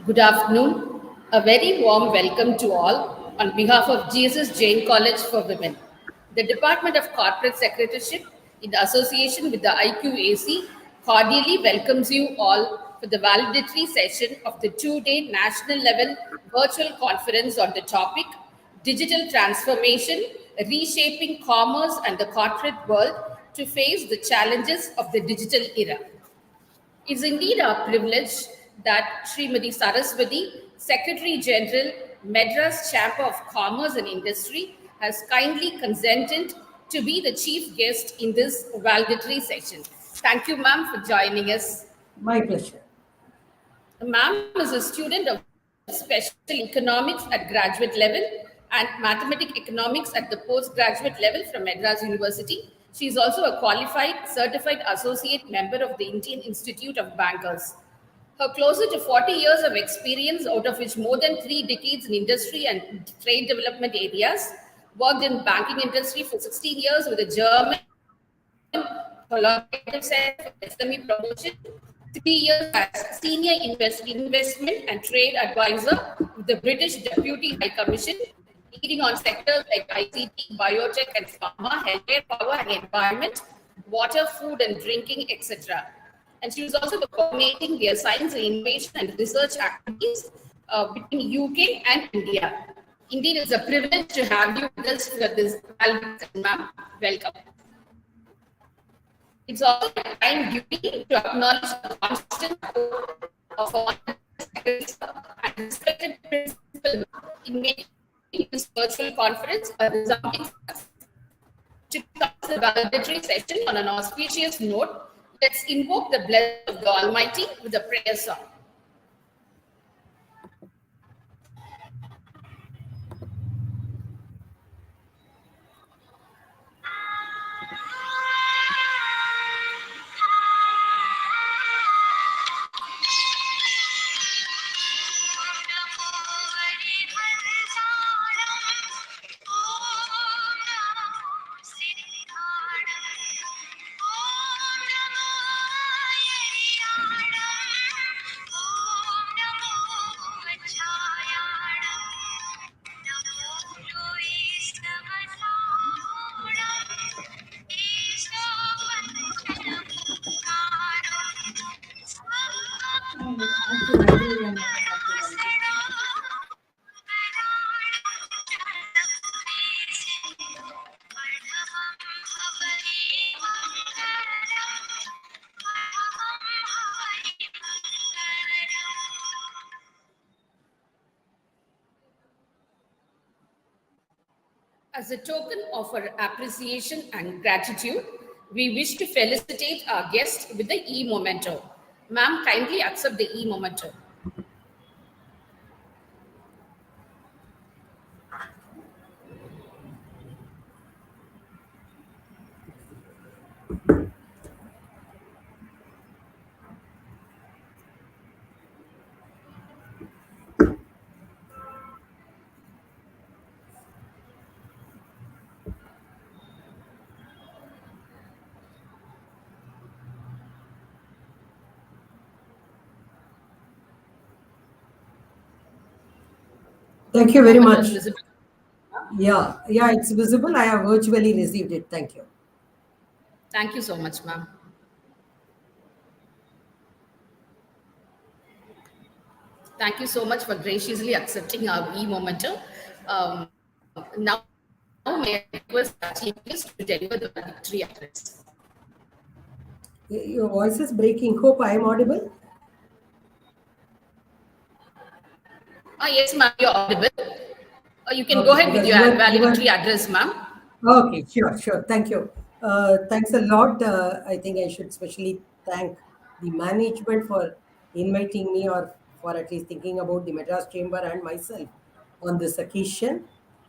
Good afternoon. A very warm welcome to all on behalf of Jesus Jain College for Women. The Department of Corporate Secretaryship, in association with the IQAC, cordially welcomes you all for the valedictory session of the two-day national level virtual conference on the topic Digital Transformation, Reshaping Commerce and the Corporate World to Face the Challenges of the Digital Era. It's indeed our privilege that Srimati Saraswati, Secretary General, Madras Chamber of Commerce and Industry, has kindly consented to be the chief guest in this valedictory session. Thank you, ma'am, for joining us. My pleasure. Ma'am is a student of special economics at graduate level and mathematics economics at the postgraduate level from Madras University. She is also a qualified certified associate member of the Indian Institute of Bankers. Her closer to 40 years of experience, out of which more than 3 decades in industry and trade development areas, worked in banking industry for 16 years with a German collaborative center for SME promotion, 3 years as senior investment and trade advisor with the British Deputy High Commission, leading on sectors like ICT, biotech and pharma, healthcare, power and environment, water, food and drinking, etc. And she was also coordinating their science and innovation and research activities between UK and India. Indeed, it's a privilege to have you with us for this valedictory, ma'am. Welcome. It's also a time duty to acknowledge the constant support of all and respected principal in making this virtual conference a resounding success. To close the valedictory session on an auspicious note, let's invoke the blessing of the Almighty with a prayer song. As a token of our appreciation and gratitude, we wish to felicitate our guest with the e-memento. Ma'am, kindly accept the e-memento. Thank you very much. Visible. Yeah, it's visible. I have virtually received it. Thank you. Thank you so much, ma'am. Thank you so much for graciously accepting our e-memento. Now, may I request our chief guest to deliver the valedictory address. Your voice is breaking. Hope I am audible. Yes, ma'am, you're audible. You can go ahead with your valedictory address, ma'am. Okay, sure. Thank you. Thanks a lot. I think I should especially thank the management for inviting me, or for at least thinking about the Madras Chamber and myself on this occasion.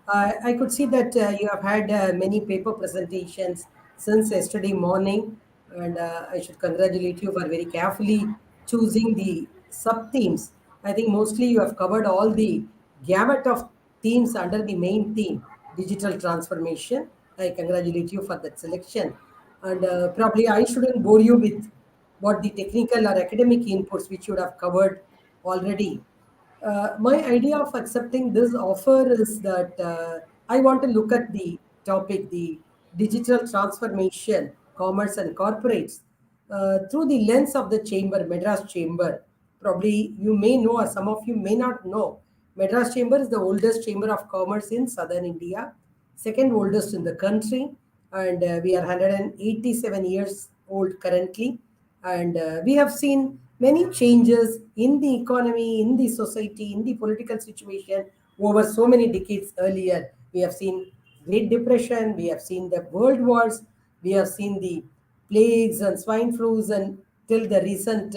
I could see that you have had many paper presentations since yesterday morning, and I should congratulate you for very carefully choosing the sub themes. I think mostly you have covered all the gamut of themes under the main theme, digital transformation. I congratulate you for that selection. And probably I shouldn't bore you with what the technical or academic inputs which you would have covered already My idea of accepting this offer is that I want to look at the topic, the digital transformation, commerce and corporates, through the lens of the chamber, Madras Chamber. Probably you may know, or some of you may not know, Madras Chamber is the oldest chamber of commerce in southern India, second oldest in the country, and we are 187 years old currently. And we have seen many changes in the economy, in the society, in the political situation over so many decades earlier. We have seen Great Depression, we have seen the world wars, we have seen the plagues and swine flus, and till the recent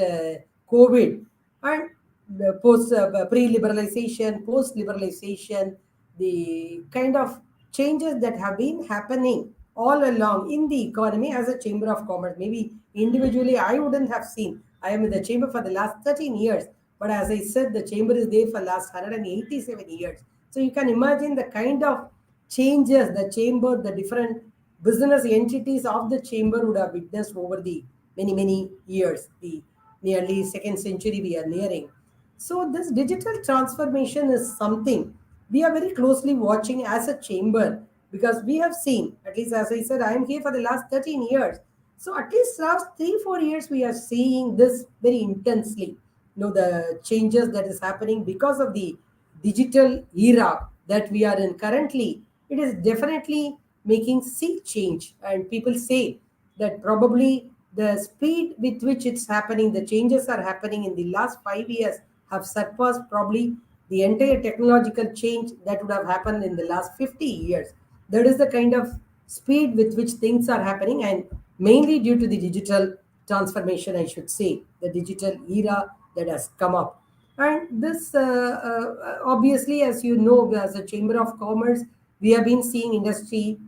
COVID, and the post pre-liberalization, post-liberalization, the kind of changes that have been happening all along in the economy as a chamber of commerce. Maybe individually I wouldn't have seen. I am in the chamber for the last 13 years, but as I said, the chamber is there for last 187 years. So you can imagine the kind of changes the chamber, the different business entities of the chamber would have witnessed over the many years, the nearly second century we are nearing. So this digital transformation is something we are very closely watching as a chamber, because we have seen, at least as I said, I am here for the last 13 years. So at least last 3 4 years we are seeing this very intensely. The changes that is happening because of the digital era that we are in currently, it is definitely making sea change. And people say that probably the speed with which it's happening, the changes are happening in the last 5 years, have surpassed probably the entire technological change that would have happened in the last 50 years. That is the kind of speed with which things are happening, and mainly due to the digital transformation, I should say, the digital era that has come up. And this, obviously, as you know, as a chamber of commerce, we have been seeing industry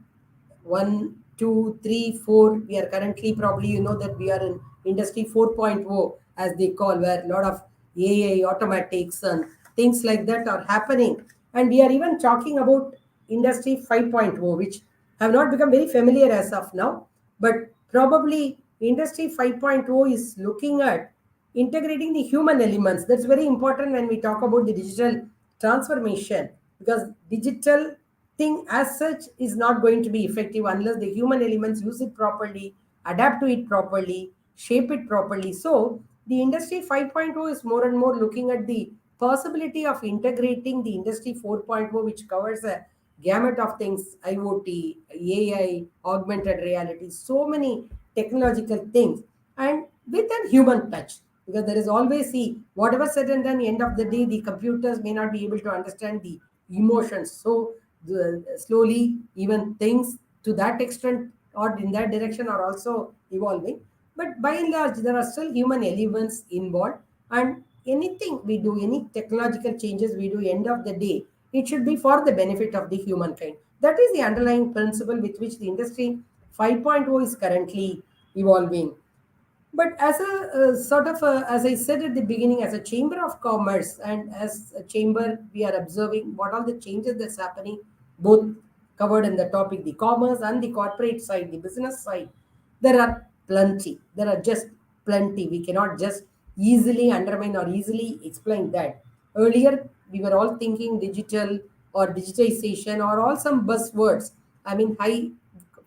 one, two, three, four. We are currently, probably you know that we are in industry 4.0, as they call, where a lot of AI, automatics, and things like that are happening. And we are even talking about industry 5.0, which have not become very familiar as of now. But probably industry 5.0 is looking at integrating the human elements. That's very important when we talk about the digital transformation, because digital thing as such is not going to be effective unless the human elements use it properly, adapt to it properly, shape it properly. So the industry 5.0 is more and more looking at the possibility of integrating the industry 4.0, which covers a gamut of things: IoT, AI, augmented reality, so many technological things, and with a human touch. Because there is always, see, whatever said and done, end of the day, the computers may not be able to understand the emotions. So slowly, even things to that extent or in that direction are also evolving. But by and large, there are still human elements involved. And anything we do, any technological changes we do, end of the day, it should be for the benefit of the humankind. That is the underlying principle with which the industry 5.0 is currently evolving. But as a sort of as I said at the beginning, as a chamber of commerce, and as a chamber, we are observing what all the changes that's happening, both covered in the topic, the commerce and the corporate side, the business side. There are plenty. There are just plenty. We cannot just easily undermine or easily explain that. Earlier, we were all thinking digital or digitization or all some buzzwords. I mean, high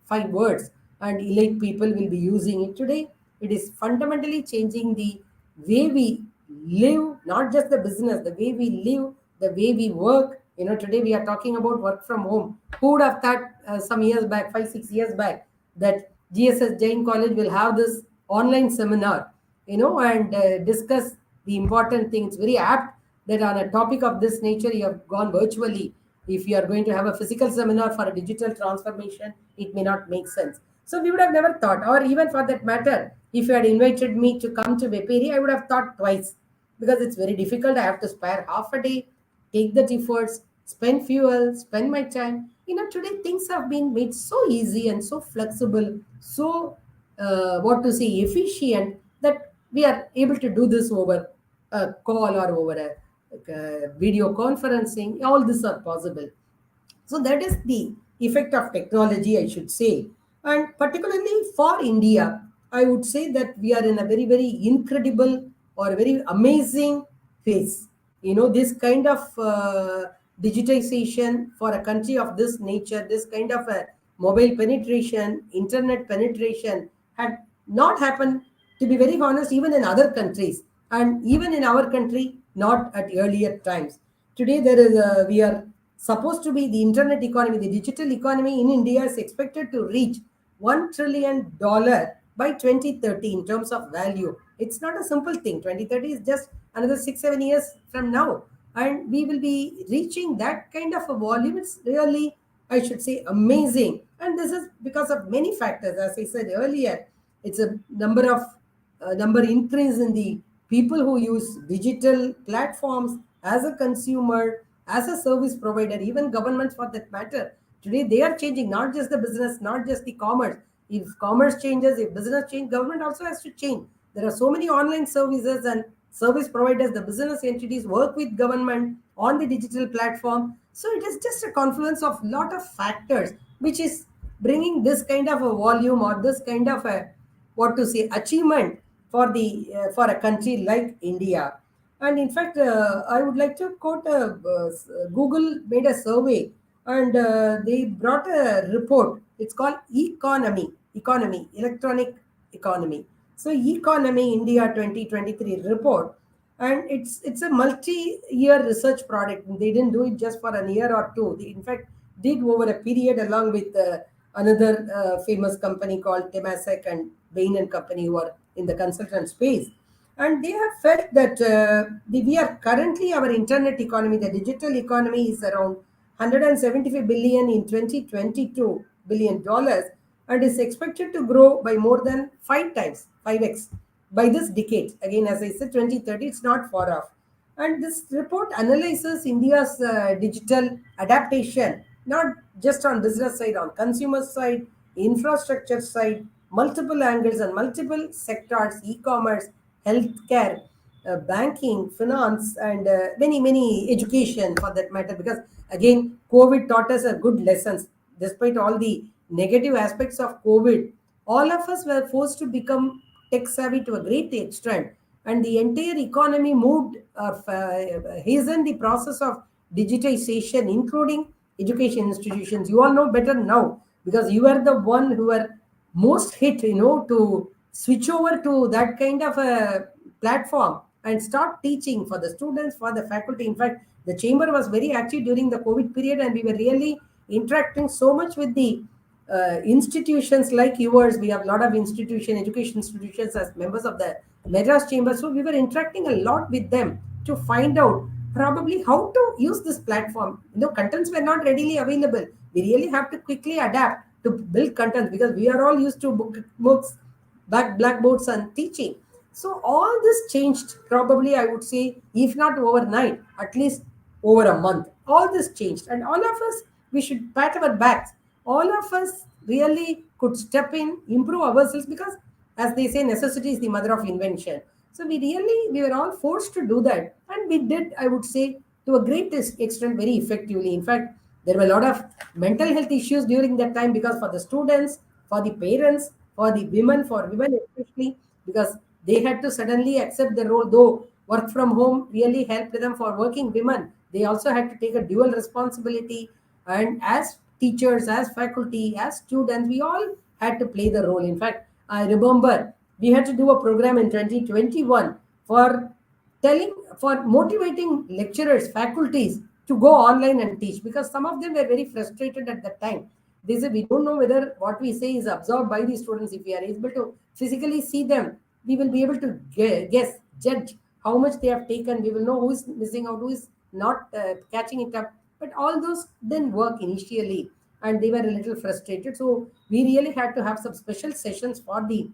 five words, and elite people will be using it. Today it is fundamentally changing the way we live, not just the business, the way we live, the way we work. Today we are talking about work from home. Who would have thought some years back, 5 6 years back, that GSS Jain College will have this online seminar, and discuss the important things. Very apt that on a topic of this nature you have gone virtually. If you are going to have a physical seminar for a digital transformation, it may not make sense. So we would have never thought, or even for that matter, if you had invited me to come to Veperi, I would have thought twice, because it's very difficult. I have to spare half a day, take the efforts, spend fuel, spend my time. Today things have been made so easy and so flexible, so what to say, efficient, that we are able to do this over a call or over a video conferencing. All this are possible. So that is the effect of technology, I should say. And particularly for India, I would say that we are in a very incredible or very amazing phase. this kind of digitization for a country of this nature, this kind of a mobile penetration, internet penetration had not happened, to be very honest, even in other countries, and even in our country, not at earlier times. Today, we are supposed to be the internet economy, the digital economy in India is expected to reach $1 trillion by 2030 in terms of value. It's not a simple thing. 2030 is just another 6 7 years from now, and we will be reaching that kind of a volume. It's really, I should say, amazing, and this is because of many factors. As I said earlier, it's a number increase in the people who use digital platforms as a consumer, as a service provider, even governments for that matter. Today, they are changing not just the business, not just the commerce. If commerce changes, if business change, government also has to change. There are so many online services and service providers, the business entities work with government on the digital platform. So it is just a confluence of lot of factors which is bringing this kind of a volume or this kind of a, what to say, achievement for the for a country like India. And in fact, I would like to quote Google made a survey, and they brought a report. It's called Economy, Electronic Economy. So Economy India 2023 report, and it's a multi-year research product. They didn't do it just for a year or two. They in fact did over a period along with another famous company called Temasek and Bain and Company, who are in the consultant space. And they have felt that we are currently, our internet economy, the digital economy is around 175 billion in 2022 billion dollars, and is expected to grow by more than 5 times, 5x by this decade. Again, as I said, 2030, it's not far off. And this report analyzes India's digital adaptation, not just on business side, on consumer side, infrastructure side, multiple angles and multiple sectors, e-commerce, healthcare, banking, finance, and many education for that matter. Because again, COVID taught us a good lessons. Despite all the negative aspects of COVID, all of us were forced to become tech savvy to a great extent, and the entire economy moved, hastened the process of digitization, including education institutions. You all know better now because you are the one who are most hit, to switch over to that kind of a platform and start teaching for the students, for the faculty. In fact, the chamber was very active during the COVID period, and we were really interacting so much with the institutions like yours. We have a lot of education institutions as members of the Madras Chamber. So we were interacting a lot with them to find out probably how to use this platform. Contents were not readily available. We really have to quickly adapt to build contents because we are all used to books, blackboards, and teaching. So all this changed probably, I would say, if not overnight, at least over a month. All this changed, and all of us, we should pat our backs. All of us really could step in, improve ourselves because, as they say, necessity is the mother of invention. So we were all forced to do that, and we did, I would say, to a great extent, very effectively. In fact, there were a lot of mental health issues during that time because for the students, for the parents, for women especially, because they had to suddenly accept the role. Though work from home really helped them, for working women, they also had to take a dual responsibility. And as teachers, as faculty, as students, we all had to play the role. In fact, I remember we had to do a program in 2021 for for motivating lecturers, faculties to go online and teach, because some of them were very frustrated at that time. They said, we don't know whether what we say is absorbed by the students. If we are able to physically see them, we will be able to guess, judge how much they have taken. We will know who is missing out, who is not catching it up. But all those didn't work initially, and they were a little frustrated. So we really had to have some special sessions for the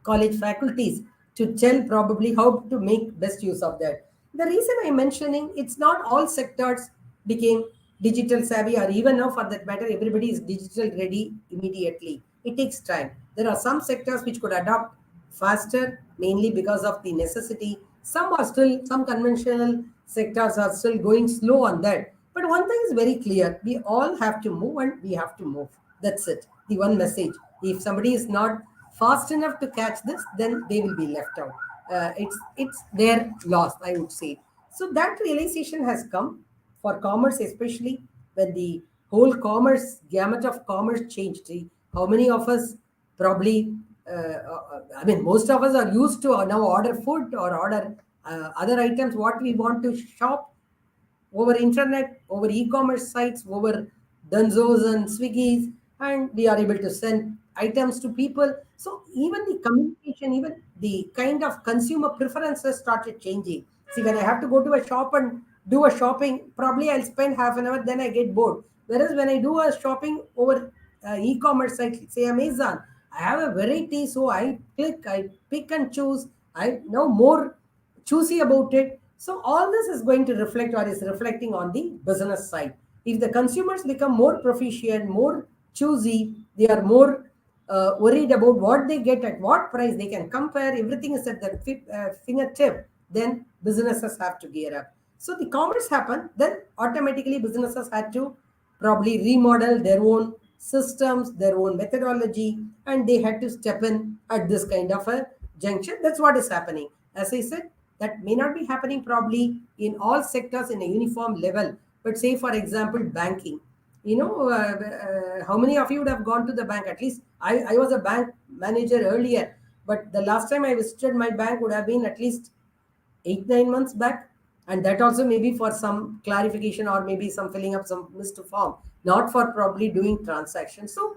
college faculties to tell probably how to make best use of that. The reason I'm mentioning, it's not all sectors became digital savvy, or even now for that matter, everybody is digital ready immediately. It takes time. There are some sectors which could adapt faster, mainly because of the necessity. Some conventional sectors are still going slow on that. But one thing is very clear, we all have to move, and we have to move. That's it. The one message. If somebody is not fast enough to catch this, then they will be left out. It's their loss, I would say. So that realization has come for commerce, especially when the whole commerce gamut of commerce changed. See, how many of us probably, I mean, most of us are used to now order food or order other items what we want to shop over internet, over e-commerce sites, over Dunzos and Swiggies, and we are able to send items to people. So even the communication, even the kind of consumer preferences started changing. See, when I have to go to a shop and do a shopping, probably I'll spend half an hour, then I get bored. Whereas when I do a shopping over e-commerce site, say Amazon, I have a variety, so I click, I pick and choose. I know more choosy about it. So all this is going to reflect or is reflecting on the business side. If the consumers become more proficient, more choosy, they are more worried about what they get at what price, they can compare, everything is at their fingertip, then businesses have to gear up. So the commerce happened, then automatically businesses had to probably remodel their own systems, their own methodology, and they had to step in at this kind of a junction. That's what is happening. As I said, that may not be happening probably in all sectors in a uniform level. But say, for example, banking. How many of you would have gone to the bank? At least I was a bank manager earlier, but the last time I visited my bank would have been at least 8 9 months back, and that also maybe for some clarification or maybe some filling up some missed form, not for probably doing transactions. So,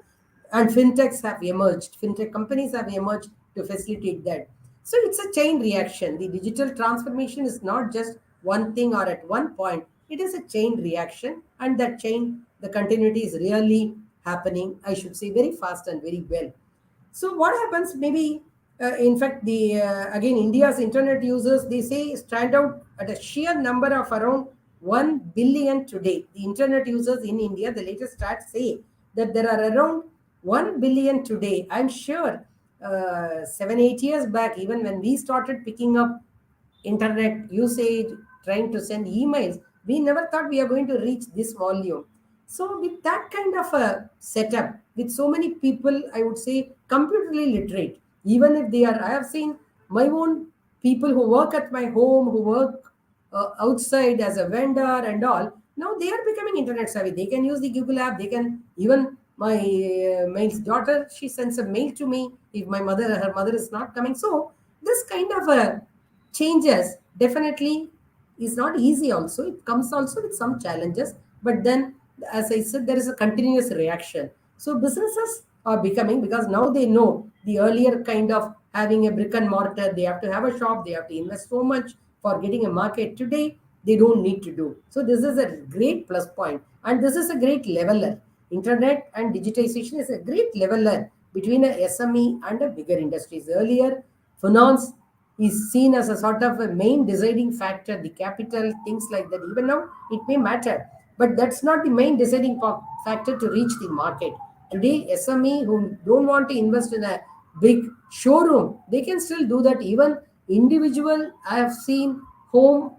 and fintechs have emerged, fintech companies have emerged to facilitate that. So it's a chain reaction. The digital transformation is not just one thing or at one point, it is a chain reaction, and that chain, the continuity is really happening, I should say, very fast and very well. So what happens? Maybe, in fact, the again India's internet users, they say, stand out at a sheer number of around 1 billion today. The internet users in India, the latest stats say that there are around 1 billion today. I'm sure 7 8 years back, even when we started picking up internet usage, trying to send emails, we never thought we are going to reach this volume. So, with that kind of a setup, with so many people, I would say computerly literate, even if they are, I have seen my own people who work at my home, who work outside as a vendor and all. Now they are becoming internet savvy. They can use the Google app. They can even my daughter. She sends a mail to me if her mother is not coming. So this kind of a changes definitely is not easy. Also, it comes also with some challenges. But then, as I said, there is a continuous reaction. So businesses are becoming, because now they know the earlier kind of having a brick and mortar, they have to have a shop, they have to invest so much for getting a market. Today they don't need to do. So this is a great plus point, and this is a great leveler. Internet and digitization is a great leveler between a SME and a bigger industries. Earlier, finance is seen as a sort of a main deciding factor, the capital, things like that. Even now, it may matter, but that's not the main deciding factor to reach the market. Today, SME who don't want to invest in a big showroom, they can still do that. Even individual, I have seen home,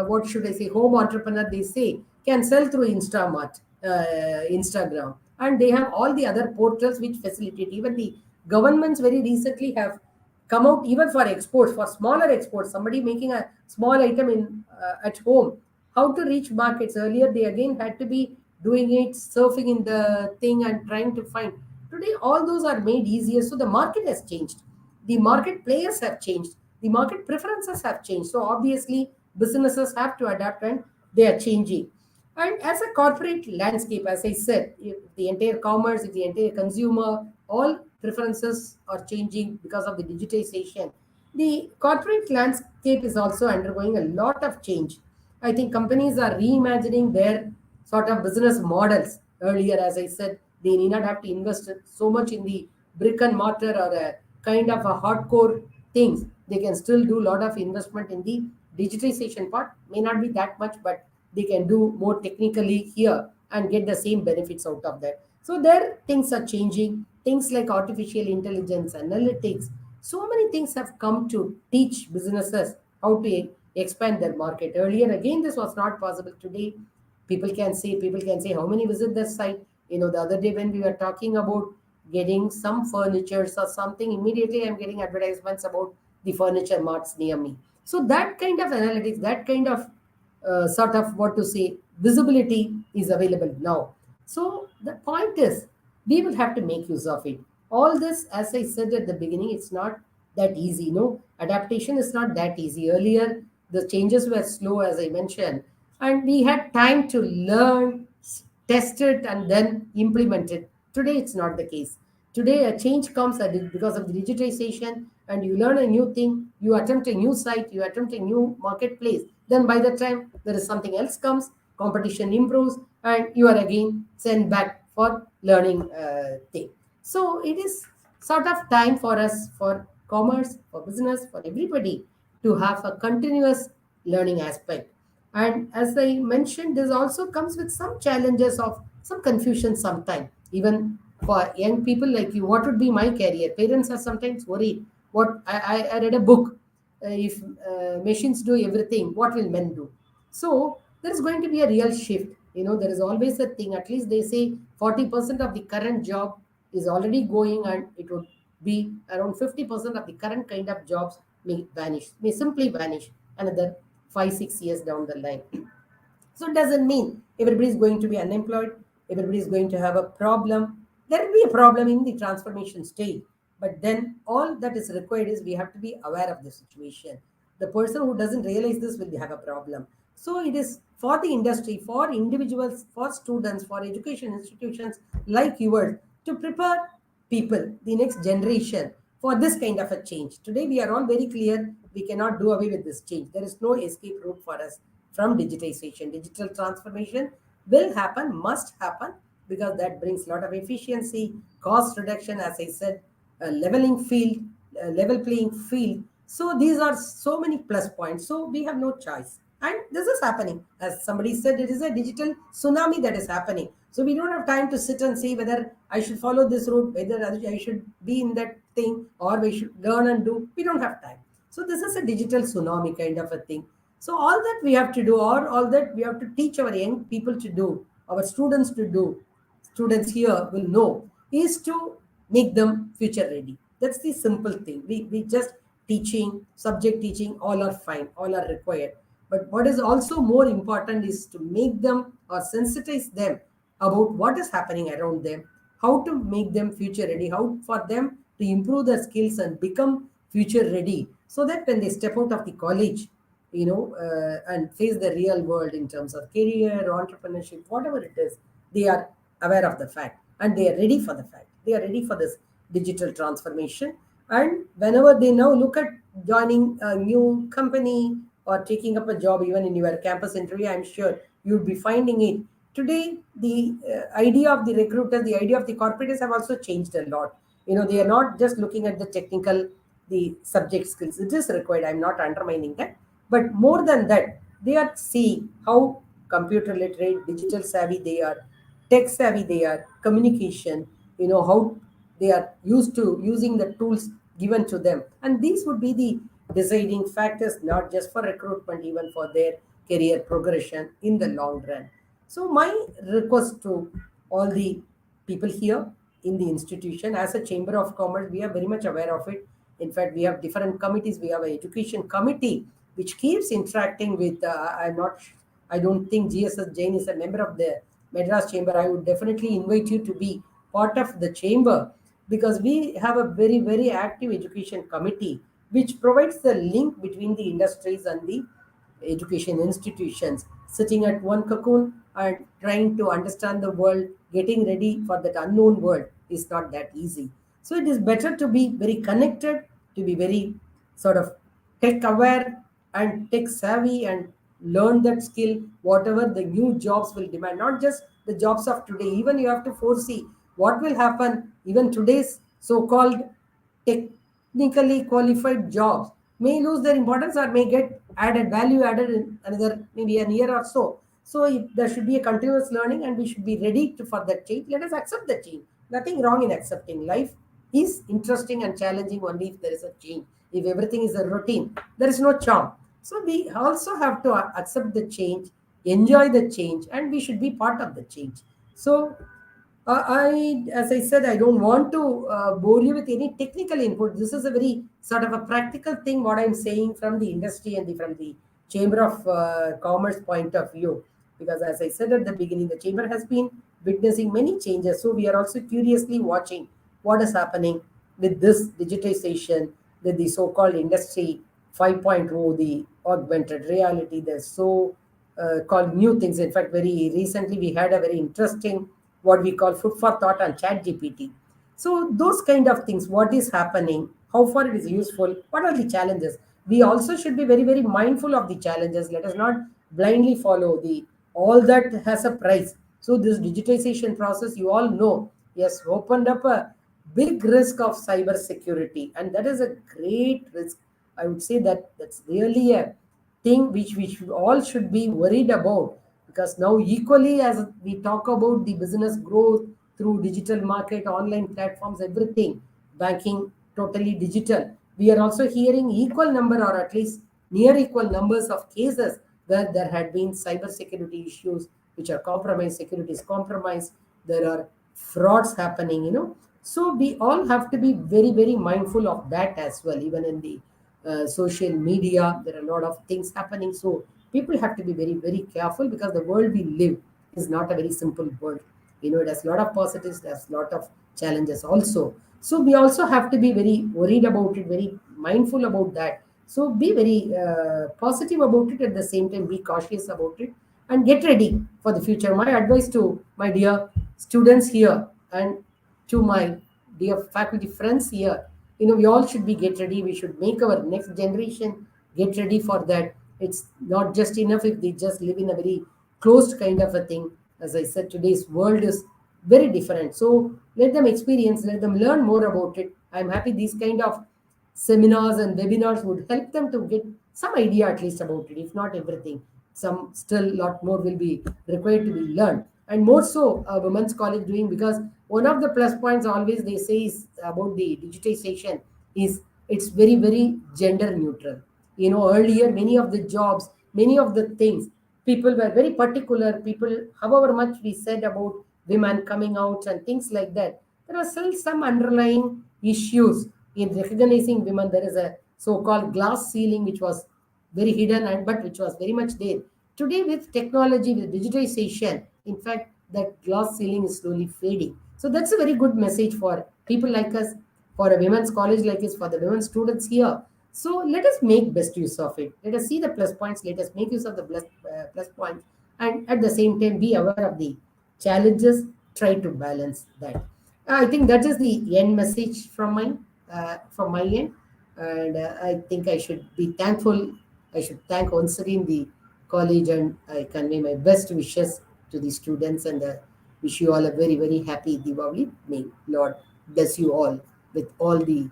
what should I say, home entrepreneur, they say, can sell through Instamart, Instagram. And they have all the other portals which facilitate. Even the governments very recently have come out even for exports, for smaller exports, somebody making a small item in at home, how to reach markets. Earlier they again had to be doing it, surfing in the thing and trying to find. Today all those are made easier. So the market has changed, the market players have changed, the market preferences have changed. So obviously businesses have to adapt, and they are changing. And as a corporate landscape, as I said, if the entire commerce, if the entire consumer, all preferences are changing because of the digitization. The corporate landscape is also undergoing a lot of change. I think companies are reimagining their sort of business models. Earlier, as I said, they need not have to invest so much in the brick and mortar or a kind of a hardcore things. They can still do a lot of investment in the digitization part. May not be that much, but they can do more technically here and get the same benefits out of that. So there things are changing. Things like artificial intelligence, analytics, so many things have come to teach businesses how to expand their market. Earlier, again, this was not possible. Today, people can say how many visit the site. The other day when we were talking about getting some furnitures or something, immediately I'm getting advertisements about the furniture marts near me. So that kind of analytics, that kind of sort of what to say, visibility is available now. So the point is, we will have to make use of it. All this, as I said at the beginning, it's not that easy. No, adaptation is not that easy. Earlier, the changes were slow, as I mentioned, and we had time to learn, test it, and then implement it. Today, it's not the case. Today, a change comes because of the digitization, and you learn a new thing, you attempt a new site, you attempt a new marketplace. Then, by the time there is something else comes, competition improves, and you are again sent back for learning thing. So, it is sort of time for us, for commerce, for business, for everybody to have a continuous learning aspect. And as I mentioned, this also comes with some challenges of some confusion sometimes. Even for young people like you, what would be my career? Parents are sometimes worried. I read a book. If machines do everything, what will men do? So there is going to be a real shift. There is always a thing. At least they say 40% of the current job is already going, and it would be around 50% of the current kind of jobs may vanish, may simply vanish another 5 6 years down the line. So it doesn't mean everybody is going to be unemployed, everybody is going to have a problem. There will be a problem in the transformation stage. But then all that is required is we have to be aware of the situation. The person who doesn't realize this will have a problem. So it is for the industry, for individuals, for students, for education institutions like yours to prepare people, the next generation, for this kind of a change. Today, we are all very clear we cannot do away with this change. There is no escape route for us from digitization. Digital transformation will happen, must happen, because that brings a lot of efficiency, cost reduction, as I said, a leveling field, a level playing field. So these are so many plus points. So we have no choice. And this is happening. As somebody said, it is a digital tsunami that is happening. So we don't have time to sit and see whether I should follow this route, whether I should be in that thing, or we should learn and do. We don't have time. So this is a digital tsunami kind of a thing. So all that we have to do, or all that we have to teach our young people to do, our students to do, students here will know, is to make them future ready. That's the simple thing. We just teaching, subject teaching, all are fine, all are required. But what is also more important is to make them or sensitize them about what is happening around them, how to make them future ready, how for them to improve their skills and become future ready, so that when they step out of the college, and face the real world in terms of career, entrepreneurship, whatever it is, they are aware of the fact and they are ready for the fact. They are ready for this digital transformation. And whenever they now look at joining a new company or taking up a job, even in your campus interview, I'm sure you'll be finding it. Today, the idea of the recruiter, the idea of the corporators have also changed a lot. They are not just looking at the technical, the subject skills. It is required. I'm not undermining that. But more than that, they are seeing how computer literate, digital savvy they are, tech savvy they are, communication, how they are used to using the tools given to them. And these would be the deciding factors, not just for recruitment, even for their career progression in the long run. So, my request to all the people here in the institution, as a Chamber of Commerce, we are very much aware of it. In fact, we have different committees. We have an education committee which keeps interacting with. I don't think GSS Jain is a member of the Madras Chamber. I would definitely invite you to be part of the chamber, because we have a very, very active education committee which provides the link between the industries and the education institutions, sitting at one cocoon and trying to understand the world, getting ready for that unknown world is not that easy. So it is better to be very connected, to be very sort of tech aware and tech savvy, and learn that skill, whatever the new jobs will demand, not just the jobs of today. Even you have to foresee what will happen. Even today's so-called technically qualified jobs may lose their importance or may get added value added in another maybe a year or so. So there should be a continuous learning, and we should be ready for that change. Let us accept the change. Nothing wrong in accepting. Life is interesting and challenging only if there is a change. If everything is a routine, there is no charm. So we also have to accept the change, enjoy the change, and we should be part of the change. So As I said, I don't want to bore you with any technical input. This is a very sort of a practical thing. What I'm saying from the industry and from the Chamber of Commerce point of view, because as I said at the beginning, the chamber has been witnessing many changes. So we are also curiously watching what is happening with this digitization, with the so-called industry 5.0, the augmented reality. There's so called new things. In fact, very recently we had a very interesting what we call food for thought on chat gpt. So those kind of things, what is happening, how far it is useful, what are the challenges. We also should be very mindful of the challenges. Let us not blindly follow the all that has a price. So this digitization process, you all know, yes, opened up a big risk of cyber security, and that is a great risk. I would say that that's really a thing which we should all should be worried about, because now equally as we talk about the business growth through digital market, online platforms, everything, banking totally digital, we are also hearing equal number or at least near equal numbers of cases where there had been cyber security issues which are compromised, security is compromised, there are frauds happening, so we all have to be very mindful of that as well. Even in the social media, there are a lot of things happening. So people have to be very careful, because the world we live is not a very simple world. It has a lot of positives, there's a lot of challenges also. So we also have to be very worried about it, very mindful about that. So be very positive about it, at the same time be cautious about it, and get ready for the future. My advice to my dear students here, and to my dear faculty friends here, we all should be get ready. We should make our next generation get ready for that. It's not just enough if they just live in a very closed kind of a thing. As I said, today's world is very different. So let them experience, let them learn more about it. I'm happy these kind of seminars and webinars would help them to get some idea at least about it, if not everything. Some still lot more will be required to be learned, and more so a women's college doing, because one of the plus points always they say is about the digitization is it's very gender neutral. Earlier many of the jobs, many of the things, people were very particular. People, however much we said about women coming out and things like that, there are still some underlying issues in recognizing women. There is a so-called glass ceiling which was very hidden, and but which was very much there. Today, with technology, with digitization, in fact, that glass ceiling is slowly fading. So that's a very good message for people like us, for a women's college like us, for the women students here. So let us make best use of it. Let us see the plus points. Let us make use of the plus points, and at the same time be aware of the challenges. Try to balance that. I think that is the end message from my end, and I think I should be thankful. I should thank once again the college, and I convey my best wishes to the students, and wish you all a very happy Diwali. May Lord bless you all with all the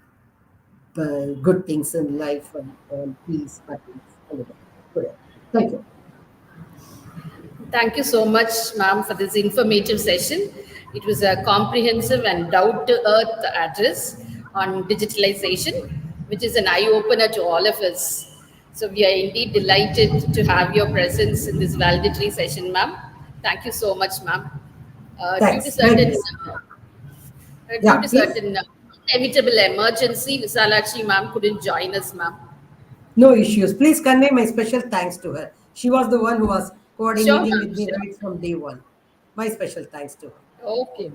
good things in life, and all peace, happiness, all the best. Good. Thank you. Thank you so much, ma'am, for this informative session. It was a comprehensive and down to earth address on digitalization, which is an eye opener to all of us. So, we are indeed delighted to have your presence in this valedictory session, ma'am. Thank you so much, ma'am. Due to Thanks. certain Likewise. due Yeah, to please. certain inevitable emergency, Visalachi ma'am couldn't join us, ma'am. No issues. Please convey my special thanks to her. She was the one who was Sure, coordinating with ma'am. me Sure. right from day one. My special thanks to her. Okay.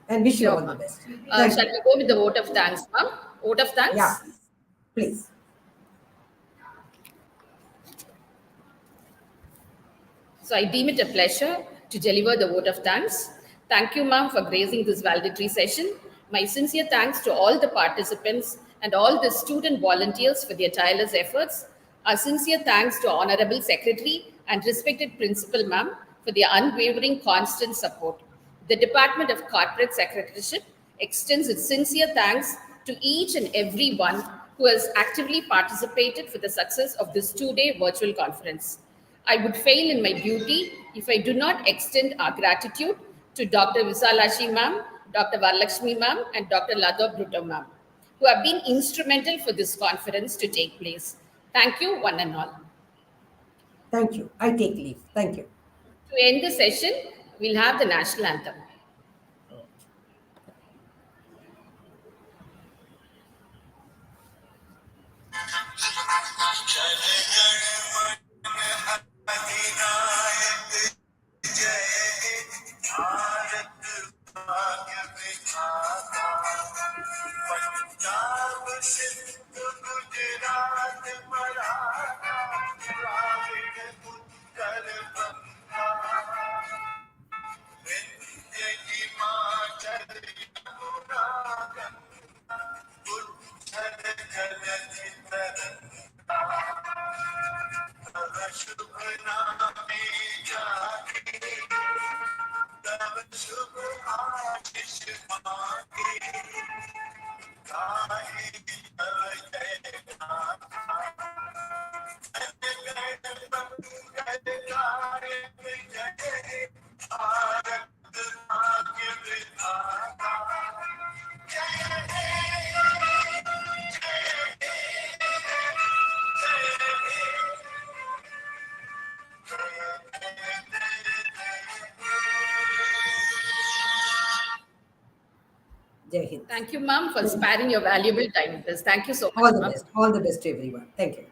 And wish you Sure, all the ma'am. best. Thank Shall you. we go with the vote of thanks, ma'am? Vote of Yeah, thanks. please. Please. So I deem it a pleasure to deliver the vote of thanks. Thank you, ma'am, for gracing this valedictory session. My sincere thanks to all the participants and all the student volunteers for their tireless efforts. Our sincere thanks to Honorable Secretary and respected Principal, ma'am, for their unwavering constant support. The Department of Corporate Secretaryship extends its sincere thanks to each and every one who has actively participated for the success of this two-day virtual conference. I would fail in my duty if I do not extend our gratitude to Dr. Visalashi ma'am, Dr. Varalakshmi ma'am, and Dr. Ladha Brutto ma'am, who have been instrumental for this conference to take place. Thank you, one and all. Thank you. I take leave. Thank you. To end the session, we'll have the national anthem. Sindhu Gujarat Maratha Dravida उत्तर बंगा विंध्य हिमाचल यमुना गंगा उच्छल जलधि तरंगा तव शुभ नामे जागे तव शुभ आशीष मांगे गाहे तव जय गाथा जय गायक जय भारत भाग्य विधाता जय हे Jai Hind. Thank you, ma'am, for sparing your valuable time with us. Thank you so much, All the ma'am. best. All the best to everyone. Thank you.